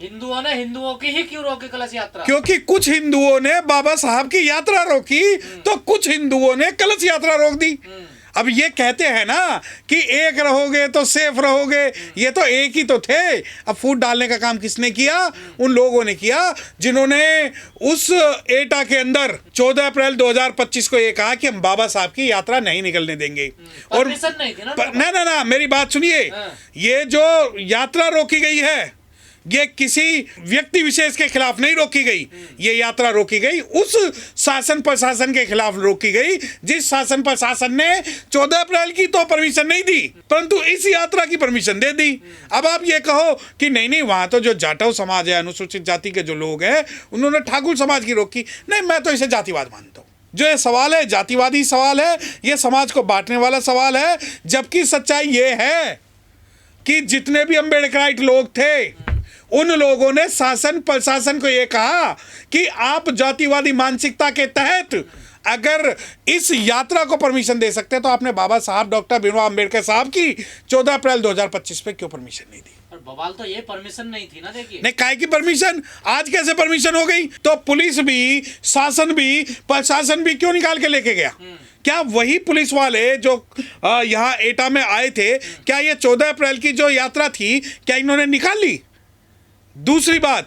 हिंदुओं ने हिंदुओं की ही क्यों रोकी कलश यात्रा? क्योंकि कुछ हिंदुओं ने बाबा साहब की यात्रा रोकी तो कुछ हिंदुओं ने कलश यात्रा रोक दी। अब ये कहते हैं ना कि एक रहोगे तो सेफ रहोगे, ये तो एक ही तो थे। अब फूट डालने का काम किसने किया? उन लोगों ने किया जिन्होंने उस एटा के अंदर 14 अप्रैल 2025 को ये कहा कि हम बाबा साहब की यात्रा नहीं निकलने देंगे। और परमिशन नहीं थी ना? ना मेरी बात सुनिए, ये जो यात्रा रोकी गई है ये किसी व्यक्ति विशेष के खिलाफ नहीं रोकी गई, ये यात्रा रोकी गई उस शासन प्रशासन के खिलाफ रोकी गई जिस शासन प्रशासन ने 14 अप्रैल की तो परमिशन नहीं दी परंतु इस यात्रा की परमिशन दे दी। अब आप ये कहो कि नहीं वहां तो जो जाटव समाज है, अनुसूचित जाति के जो लोग हैं, उन्होंने ठाकुर समाज की रोकी। नहीं, मैं तो इसे जातिवाद मानता हूँ। जो ये सवाल है जातिवादी सवाल है, ये समाज को बांटने वाला सवाल है। जबकि सच्चाई ये है कि जितने भी अम्बेडकराइट लोग थे उन लोगों ने शासन प्रशासन को यह कहा कि आप जातिवादी मानसिकता के तहत अगर इस यात्रा को परमिशन दे सकते हैं तो आपने बाबा साहब डॉक्टर भीमराव अंबेडकर साहब की 14 अप्रैल 2025 पे क्यों परमिशन नहीं दी? और बवाल तो ये परमिशन नहीं थी ना। देखिए नहीं, काहे की परमिशन? आज कैसे परमिशन हो गई? तो पुलिस भी, शासन भी, प्रशासन भी क्यों निकाल के लेके गया? क्या वही पुलिस वाले जो यहाँ एटा में आए थे, क्या ये 14 अप्रैल की जो यात्रा थी क्या इन्होंने निकाल ली? दूसरी बात,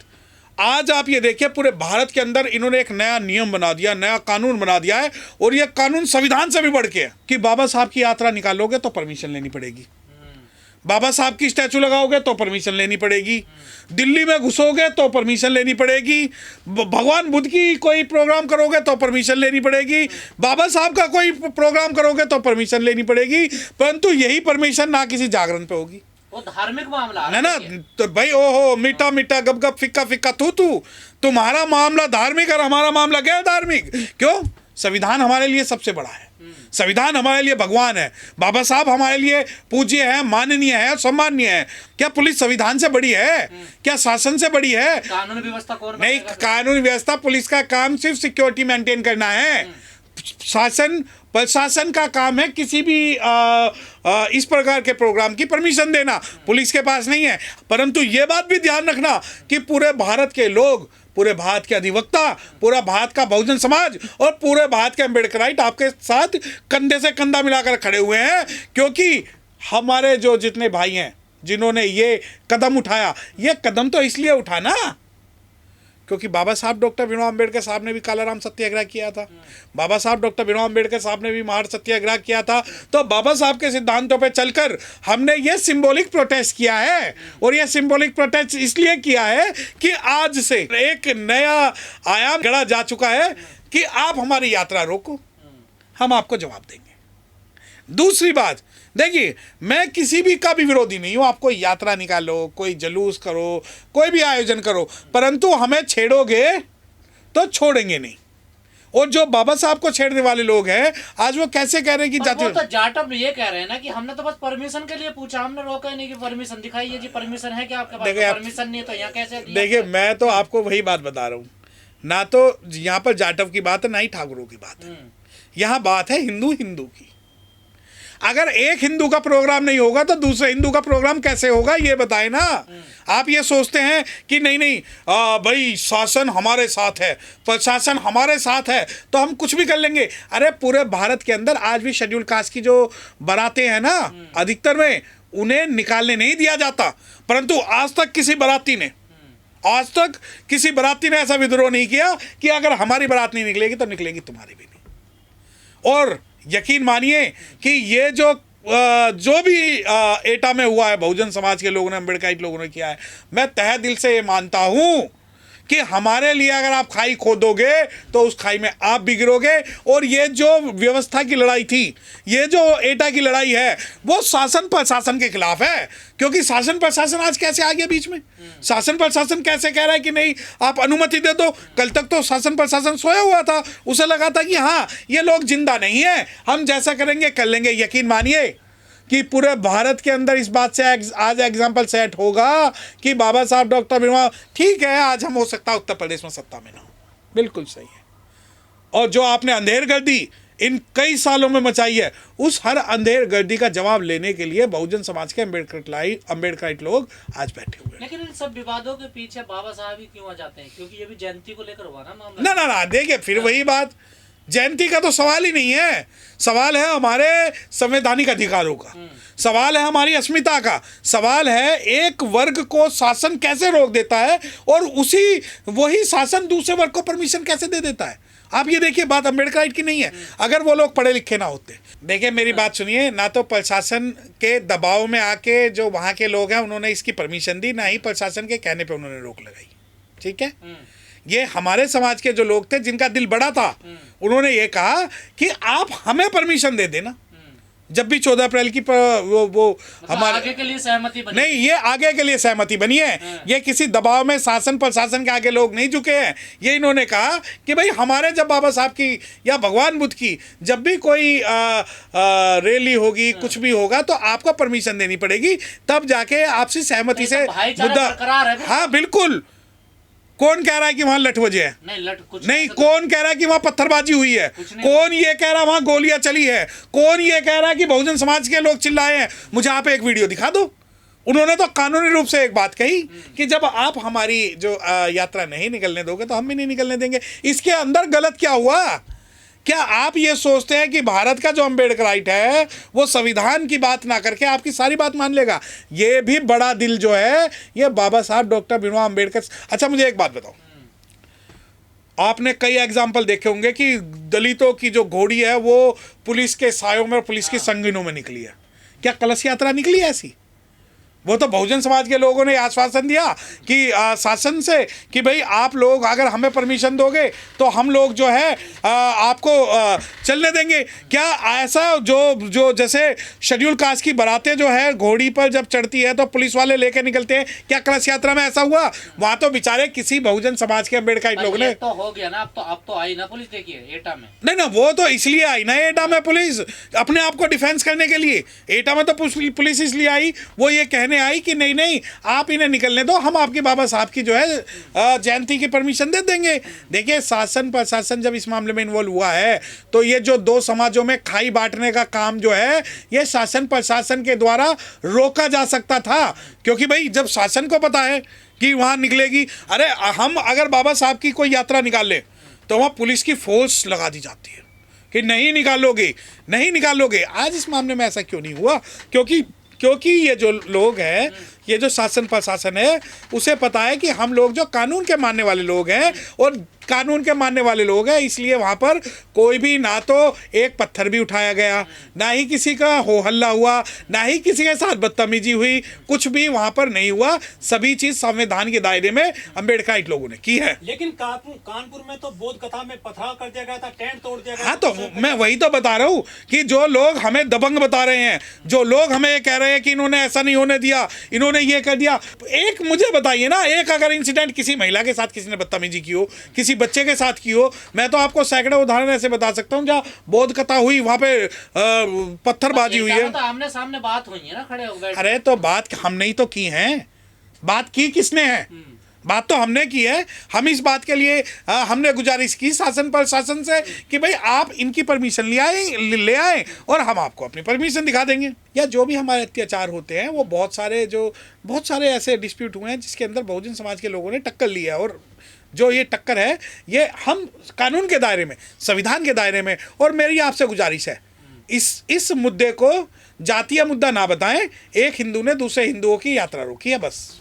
आज आप ये देखिए पूरे भारत के अंदर इन्होंने एक नया नियम बना दिया, नया कानून बना दिया है और यह कानून संविधान से भी बढ़ के है कि बाबा साहब की यात्रा निकालोगे तो परमिशन लेनी पड़ेगी, बाबा साहब की स्टैचू लगाओगे तो परमिशन लेनी पड़ेगी, दिल्ली में घुसोगे तो परमिशन लेनी पड़ेगी, भगवान बुद्ध की कोई प्रोग्राम करोगे तो परमिशन लेनी पड़ेगी, बाबा साहब का कोई प्रोग्राम करोगे तो परमिशन लेनी पड़ेगी। परंतु यही परमिशन ना किसी जागरण पे होगी। वो धार्मिक मामला है ना? तो भाई ओहो मीठा मीठा गप गप फिक्का फिक्का तू तुम्हारा मामला धार्मिक और हमारा मामला गैर धार्मिक क्यों? संविधान हमारे लिए सबसे बड़ा है, संविधान हमारे लिए भगवान है, बाबा साहब हमारे लिए पूज्य है, माननीय है, सम्माननीय है। क्या पुलिस संविधान से बड़ी है? क्या शासन से बड़ी है? कानून व्यवस्था कौन? नहीं, कानून व्यवस्था पुलिस का काम सिर्फ सिक्योरिटी मेंटेन करना है। शासन प्रशासन का काम है किसी भी इस प्रकार के प्रोग्राम की परमिशन देना, पुलिस के पास नहीं है। परंतु ये बात भी ध्यान रखना कि पूरे भारत के लोग, पूरे भारत के अधिवक्ता, पूरा भारत का बहुजन समाज और पूरे भारत के अम्बेडकराइट आपके साथ कंधे से कंधा मिलाकर खड़े हुए हैं। क्योंकि हमारे जो जितने भाई हैं जिन्होंने ये कदम उठाया, ये कदम तो इसलिए उठा ना क्योंकि बाबा साहब डॉक्टर भीमराव अंबेडकर साहब ने भी कालाराम सत्याग्रह किया था, बाबा साहब डॉक्टर भीमराव अंबेडकर साहब ने भी महार सत्याग्रह किया था। तो बाबा साहब के सिद्धांतों पे चलकर हमने ये सिंबॉलिक प्रोटेस्ट किया है और ये सिंबॉलिक प्रोटेस्ट इसलिए किया है कि आज से एक नया आयाम गढ़ा जा चुका है कि आप हमारी यात्रा रोको, हम आपको जवाब देंगे। दूसरी बात देखिए, मैं किसी भी का भी विरोधी नहीं हूं, आपको यात्रा निकालो, कोई जुलूस करो, कोई भी आयोजन करो, परंतु हमें छेड़ोगे तो छोड़ेंगे नहीं। और जो बाबा साहब को छेड़ने वाले लोग हैं आज वो कैसे कह रहे हैं कि जाति, तो जाटव ये कह रहे हैं ना कि हमने तो बस परमिशन के लिए पूछा, हमने रोका ही नहीं कि परमिशन दिखाइए जी, परमिशन है क्या आपके पास? परमिशन नहीं तो यहाँ कैसे? देखिए मैं तो आपको वही बात बता रहा हूँ, ना तो यहाँ पर जाटव की बात है ना ही ठाकुरों की बात है, यहाँ बात है हिंदू हिंदू की। अगर एक हिंदू का प्रोग्राम नहीं होगा तो दूसरे हिंदू का प्रोग्राम कैसे होगा ये बताए ना। आप ये सोचते हैं कि नहीं भाई शासन हमारे साथ है, प्रशासन हमारे साथ है तो हम कुछ भी कर लेंगे। अरे पूरे भारत के अंदर आज भी शेड्यूल कास्ट की जो बारातें हैं ना, अधिकतर में उन्हें निकालने नहीं दिया जाता, परंतु आज तक किसी बाराती ने ऐसा विद्रोह नहीं किया कि अगर हमारी बारात नहीं निकलेगी तो निकलेगी तुम्हारी भी नहीं। और यकीन मानिए कि ये जो भी एटा में हुआ है, बहुजन समाज के लोगों ने, अम्बेडकराइट लोगों ने किया है, मैं तहे दिल से ये मानता हूं कि हमारे लिए अगर आप खाई खोदोगे तो उस खाई में आप भी गिरोगे। और ये जो व्यवस्था की लड़ाई थी, ये जो एटा की लड़ाई है, वो शासन प्रशासन के खिलाफ है। क्योंकि शासन प्रशासन आज कैसे आ गया बीच में? शासन प्रशासन कैसे कह रहा है कि नहीं आप अनुमति दे दो? कल तक तो शासन प्रशासन सोया हुआ था, उसे लगा था कि हाँ ये लोग जिंदा नहीं है, हम जैसा करेंगे कर लेंगे। यकीन मानिए कि पूरे भारत के अंदर इस बात से आज एग्जाम्पल सेट होगा कि बाबा साहब डॉक्टर भीमराव, ठीक है आज हम हो सकता है उत्तर प्रदेश में सत्ता में ना हो, बिल्कुल सही है। और जो आपने अंधेरगर्दी इन कई सालों में मचाई है, उस हर अंधेर गर्दी का जवाब लेने के लिए बहुजन समाज के अम्बेडकराइट लोग आज बैठे हुए हैं। लेकिन इन सब विवादों के पीछे बाबा साहब ही क्यों आ जाते हैं? क्योंकि ये भी जयंती को लेकर हुआ ना मामला। ना, देखिए फिर वही बात, जयंती का तो सवाल ही नहीं है, सवाल है हमारे संवैधानिक अधिकारों का, सवाल है हमारी अस्मिता का, सवाल है एक वर्ग को शासन कैसे रोक देता है और वही शासन दूसरे वर्ग को परमिशन कैसे दे देता है। आप ये देखिए, बात अम्बेडकराइट की नहीं है, अगर वो लोग पढ़े लिखे ना होते। देखिए मेरी बात सुनिए, ना तो प्रशासन के दबाव में आके जो वहाँ के लोग हैं उन्होंने इसकी परमिशन दी, ना ही प्रशासन के कहने पे उन्होंने रोक लगाई। ठीक है, ये हमारे समाज के जो लोग थे जिनका दिल बड़ा था, उन्होंने ये कहा कि आप हमें परमिशन दे देना। जब भी 14 अप्रैल की वो हमारे आगे के लिए सहमति बनी नहीं, ये आगे के लिए सहमति बनी है, ये किसी दबाव में शासन प्रशासन के आगे लोग नहीं झुके हैं। ये इन्होंने कहा कि भाई हमारे जब बाबा साहब की या भगवान बुद्ध की जब भी कोई रैली होगी, कुछ भी होगा, तो आपको परमिशन देनी पड़ेगी, तब जाके आपसी सहमति से मुद्दा। हाँ बिल्कुल। कौन कह रहा है कि वहां लठ बजे है? नहीं, कौन कह रहा है कि वहां पत्थरबाजी हुई है? कौन ये कह रहा है वहां गोलियां चली है? कौन ये कह रहा है कि बहुजन समाज के लोग चिल्लाए हैं? मुझे आप एक वीडियो दिखा दो। उन्होंने तो कानूनी रूप से एक बात कही कि जब आप हमारी जो यात्रा नहीं निकलने दोगे तो हम भी नहीं निकलने देंगे। इसके अंदर गलत क्या हुआ? क्या आप ये सोचते हैं कि भारत का जो अम्बेडकराइट है वो संविधान की बात ना करके आपकी सारी बात मान लेगा? ये भी बड़ा दिल जो है ये बाबा साहब डॉक्टर भीमराव अम्बेडकर। अच्छा मुझे एक बात बताओ, आपने कई एग्जाम्पल देखे होंगे कि दलितों की जो घोड़ी है वो पुलिस के सायों में और पुलिस की संगीनों में निकली है। क्या कलश यात्रा निकली है ऐसी? वो तो बहुजन समाज के लोगों ने आश्वासन दिया कि शासन से कि भाई आप लोग अगर हमें परमिशन दोगे तो हम लोग जो है आपको चलने देंगे। क्या ऐसा जो जैसे शेड्यूल कास्ट की बारातें जो है घोड़ी पर जब चढ़ती है तो पुलिस वाले लेके निकलते हैं, क्या कलश यात्रा में ऐसा हुआ? वहाँ तो बेचारे किसी बहुजन समाज के अम्बेडकराइट लोग ने तो हो गया ना, अब तो आई ना पुलिस, देखिए एटा में। नहीं ना, वो तो इसलिए आई ना एटा में पुलिस, अपने आप को डिफेंस करने के लिए। एटा में तो पुलिस इसलिए आई, वो ये कहने आई कि नहीं आप इन्हें निकलने दो, हम आपके बाबा साहब की जो है जयंती की परमिशन दे देंगे। देखिए शासन प्रशासन जब इस मामले में इन्वॉल्व हुआ है तो ये जो दो समाजों में खाई बांटने का काम जो है ये शासन प्रशासन के द्वारा रोका जा सकता था, क्योंकि भाई जब शासन को पता है कि वहां निकलेगी, अरे हम अगर बाबा साहब की कोई यात्रा निकाल ले तो वहां पुलिस की फोर्स लगा दी जाती है कि नहीं निकालोगे। आज इस मामले में ऐसा क्यों नहीं हुआ? क्योंकि ये जो लोग हैं, ये जो शासन प्रशासन है, उसे पता है कि हम लोग जो कानून के मानने वाले लोग हैं और कानून के मानने वाले लोग हैं, इसलिए वहाँ पर कोई भी ना तो एक पत्थर भी उठाया गया, ना ही किसी का हो हल्ला हुआ, ना ही किसी के साथ बदतमीजी हुई, कुछ भी वहाँ पर नहीं हुआ। सभी चीज़ संविधान के दायरे में अम्बेडकराइट लोगों ने की है। लेकिन कानपुर में तो बोध कथा में पथराव कर दिया गया था, टेंट तोड़ दिया गया। हाँ, तो मैं वही तो बता रहा हूँ कि जो लोग हमें दबंग बता रहे हैं, जो लोग हमें ये कह रहे हैं कि इन्होंने ऐसा नहीं होने दिया, इन्होंने ये कर दिया, एक मुझे बताइए ना, एक अगर इंसिडेंट किसी महिला के साथ किसी ने बदतमीजी की हो, किसी बच्चे के साथ की हो, मैं तो आपको सैकड़ों उदाहरण ऐसे बता सकता हूँ जहाँ बोध कथा हुई, वहाँ पे पत्थरबाजी हुई है। तो आमने सामने बात हुई है ना, खड़े हो गए। अरे तो बात हमने ही तो की है, बात की किसने है? बात तो हमने की है। हम इस बात के लिए हमने गुजारिश की शासन प्रशासन से कि भाई आप इनकी परमिशन ले आए और हम आपको अपनी परमिशन दिखा देंगे। या जो भी हमारे अत्याचार होते हैं वो बहुत सारे ऐसे डिस्प्यूट हुए हैं जिसके अंदर बहुजन समाज के लोगों ने टक्कर ली है, और जो ये टक्कर है ये हम कानून के दायरे में, संविधान के दायरे में, और मेरी आपसे गुजारिश है इस मुद्दे को जातीय मुद्दा ना बताएं। एक हिंदू ने दूसरे हिंदुओं की यात्रा रोकी है, बस।